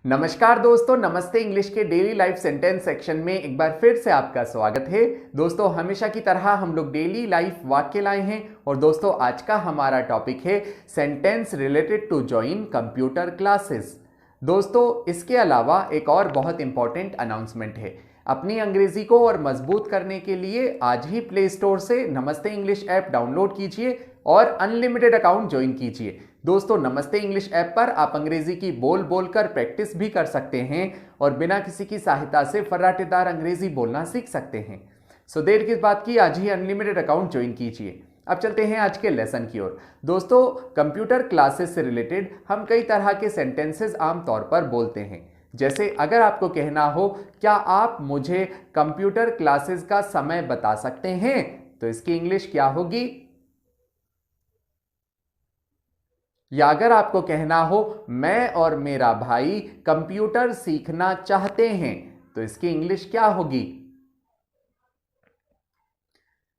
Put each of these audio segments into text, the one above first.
नमस्कार दोस्तों, नमस्ते इंग्लिश के डेली लाइफ सेंटेंस सेक्शन में एक बार फिर से आपका स्वागत है। दोस्तों, हमेशा की तरह हम लोग डेली लाइफ वाक्य लाए हैं और दोस्तों आज का हमारा टॉपिक है sentence related to join computer classes. दोस्तों, इसके अलावा एक और बहुत इंपॉर्टेंट अनाउंसमेंट है। अपनी अंग्रेजी को और मजबूत करने के लिए आज ही प्ले स्टोर से नमस्ते इंग्लिश ऐप डाउनलोड कीजिए और अनलिमिटेड अकाउंट ज्वाइन कीजिए। दोस्तों, नमस्ते इंग्लिश ऐप पर आप अंग्रेजी की बोल बोलकर प्रैक्टिस भी कर सकते हैं और बिना किसी की सहायता से फर्राटेदार अंग्रेजी बोलना सीख सकते हैं। सो देर किस बात की, आज ही अनलिमिटेड अकाउंट ज्वाइन कीजिए। अब चलते हैं आज के लेसन की ओर। दोस्तों, कंप्यूटर क्लासेस से रिलेटेड हम कई तरह के सेंटेंसेस आमतौर पर बोलते हैं। जैसे अगर आपको कहना हो क्या आप मुझे कंप्यूटर क्लासेस का समय बता सकते हैं, तो इसकी इंग्लिश क्या होगी। या अगर आपको कहना हो मैं और मेरा भाई कंप्यूटर सीखना चाहते हैं, तो इसकी इंग्लिश क्या होगी।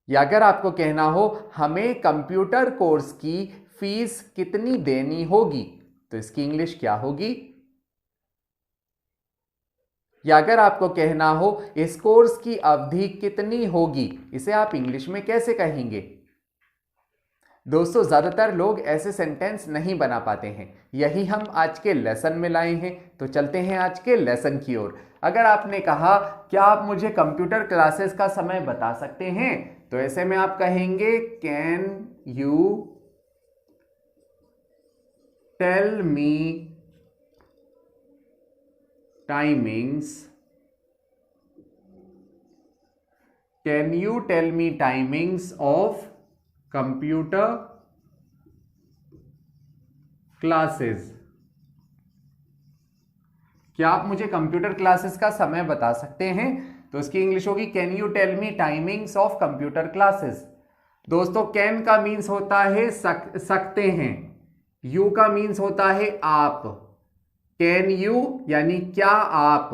या अगर आपको कहना हो हमें कंप्यूटर कोर्स की फीस कितनी देनी होगी, तो इसकी इंग्लिश क्या होगी। या अगर आपको कहना हो इस कोर्स की अवधि कितनी होगी, इसे आप इंग्लिश में कैसे कहेंगे। दोस्तों, ज्यादातर लोग ऐसे सेंटेंस नहीं बना पाते हैं, यही हम आज के लेसन में लाए हैं। तो चलते हैं आज के लेसन की ओर। अगर आपने कहा क्या आप मुझे कंप्यूटर क्लासेस का समय बता सकते हैं, तो ऐसे में आप कहेंगे can you tell me timings, can you tell me timings of computer classes. क्या आप मुझे कंप्यूटर क्लासेस का समय बता सकते हैं, तो इसकी इंग्लिश होगी can you tell me timings of computer classes. दोस्तों, कैन का मीन्स होता है सकते हैं, यू का मीन्स होता है आप। कैन यू यानी क्या आप,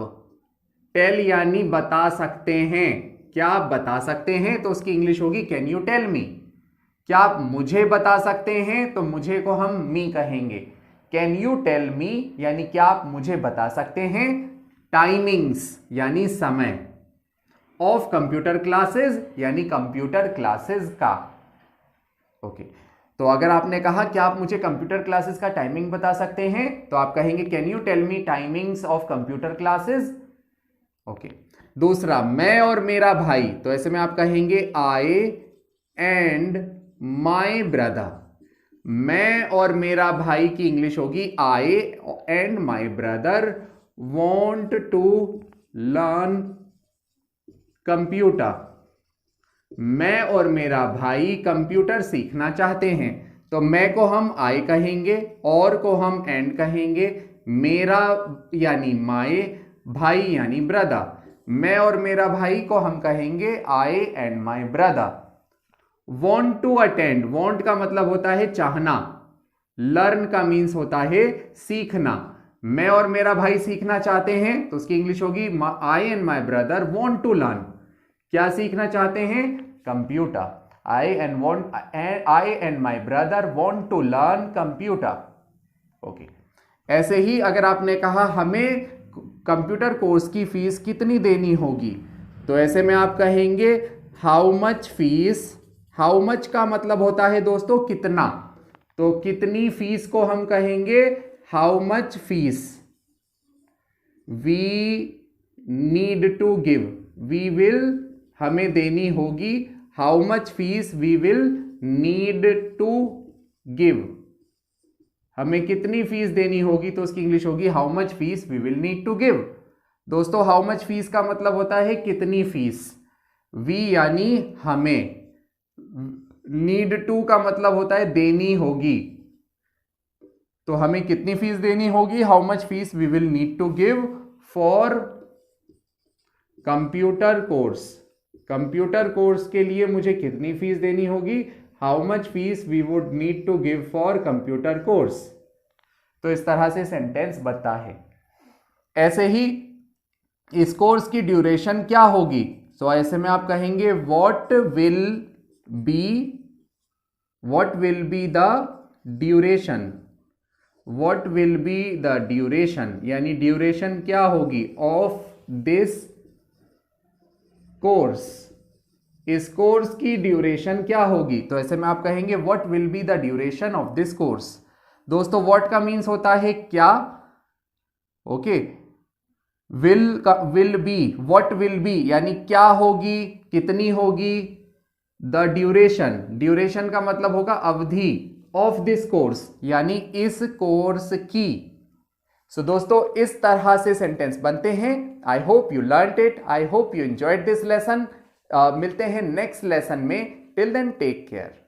टेल यानी बता सकते हैं, क्या आप बता सकते हैं, तो उसकी इंग्लिश होगी कैन यू टेल मी। क्या आप मुझे बता सकते हैं, तो मुझे को हम मी कहेंगे। कैन यू टेल मी यानी क्या आप मुझे बता सकते हैं, टाइमिंग्स यानी समय, ऑफ कंप्यूटर क्लासेस यानी कंप्यूटर क्लासेस का। ओके, तो अगर आपने कहा क्या आप मुझे कंप्यूटर क्लासेस का टाइमिंग बता सकते हैं, तो आप कहेंगे can you tell me timings of computer classes. Okay, दूसरा मैं और मेरा भाई, तो ऐसे में आप कहेंगे आई एंड माई ब्रदर। मैं और मेरा भाई की इंग्लिश होगी I and my brother want to learn computer. मैं और मेरा भाई कंप्यूटर सीखना चाहते हैं, तो मैं को हम आई कहेंगे और को हम एंड कहेंगे, मेरा यानी माई, भाई यानी ब्रदर। मैं और मेरा भाई को हम कहेंगे I and my brother. Want to attend, want का मतलब होता है चाहना, लर्न का मीन्स होता है सीखना। मैं और मेरा भाई सीखना चाहते हैं, तो उसकी इंग्लिश होगी I and my brother want to learn. क्या सीखना चाहते हैं, computer. I and my brother want to learn computer. Okay, ऐसे ही अगर आपने कहा हमें कंप्यूटर कोर्स की फीस कितनी देनी होगी, तो ऐसे में आप कहेंगे how much fees. How much का मतलब होता है दोस्तों कितना, तो कितनी फीस को हम कहेंगे how much fees we need to give. We will हमें देनी होगी, how much fees we will need to give. हमें कितनी फीस देनी होगी, तो उसकी इंग्लिश होगी how much fees we will need to give. दोस्तों, हाउ मच फीस का मतलब होता है कितनी फीस, वी यानी हमें, नीड टू का मतलब होता है देनी होगी, तो हमें कितनी फीस देनी होगी, how much fees we will need to give for computer course. Computer course के लिए मुझे कितनी फीस देनी होगी, how much fees we would need to give for computer course. तो इस तरह से सेंटेंस बनता है। ऐसे ही इस कोर्स की ड्यूरेशन क्या होगी, सो ऐसे में आप कहेंगे what will be the duration. What will be the duration, यानी ड्यूरेशन क्या होगी ऑफ दिस कोर्स, इस कोर्स की ड्यूरेशन क्या होगी। तो ऐसे में आप कहेंगे what will be the duration of this course. दोस्तों व्हाट का मीन्स होता है क्या, okay. Will be, what will be यानी क्या होगी, कितनी होगी। द ड्यूरेशन, ड्यूरेशन का मतलब होगा अवधि, ऑफ दिस कोर्स यानी इस कोर्स की। सो दोस्तों इस तरह से सेंटेंस बनते हैं। I hope you learned it, I hope you enjoyed this lesson. मिलते हैं नेक्स्ट लेसन में। Till then take care.